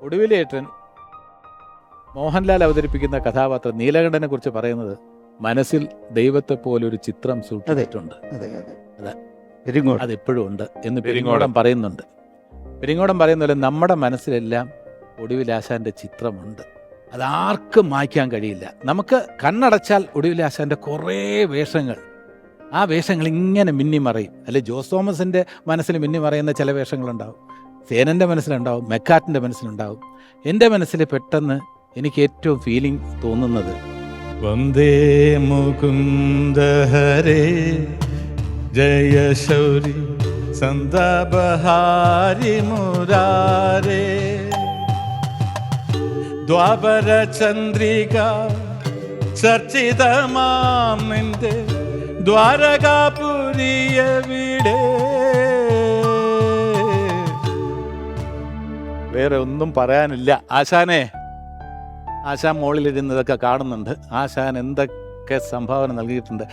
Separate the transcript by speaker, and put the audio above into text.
Speaker 1: ഒടുവിലേട്ടൻ മോഹൻലാൽ അവതരിപ്പിക്കുന്ന കഥാപാത്രം നീലകണ്ഠനെ കുറിച്ച് പറയുന്നത് മനസ്സിൽ ദൈവത്തെ പോലെ ഒരു ചിത്രം സൂക്ഷിച്ചിട്ടുണ്ട്. അതെപ്പോഴും ഉണ്ട് എന്ന് പെരിങ്ങോടൻ പറയുന്നുണ്ട്. പെരിങ്ങോടൻ പറയുന്ന പോലെ നമ്മുടെ മനസ്സിലെല്ലാം ഒടുവിലാശാന്റെ ചിത്രമുണ്ട്. അതാർക്കും മായ്ക്കാൻ കഴിയില്ല. നമുക്ക് കണ്ണടച്ചാൽ ഒടുവിലാശാന്റെ കുറേ വേഷങ്ങൾ, ആ വേഷങ്ങൾ ഇങ്ങനെ മിന്നിമറയും. അല്ലെ, ജോസ് തോമസിന്റെ മനസ്സിൽ മിന്നിമറയുന്ന ചില വേഷങ്ങളുണ്ടാവും, സേനന്റെ മനസ്സിലുണ്ടാവും, മെക്കാറ്റിന്റെ മനസ്സിലുണ്ടാവും. എൻ്റെ മനസ്സിൽ പെട്ടെന്ന് എനിക്ക് ഏറ്റവും ഫീലിംഗ് തോന്നുന്നത്
Speaker 2: വന്ദേ മുകുന്ദ ഹരേ ജയ ശൗരി സന്ദബഹാരി മുരാരേ ദ്വാപര ചന്ദ്രിക ചർച്ചിതമാം നിന്റെ ദ്വാരകാപുരിയവിടെ.
Speaker 1: വേറെ ഒന്നും പറയാനില്ല. ആശാനെ, ആശാൻ മോളിലിരുന്നതൊക്കെ കാണുന്നുണ്ട്. ആശാൻ എന്തൊക്കെ സംഭാവന നൽകിയിട്ടുണ്ട്.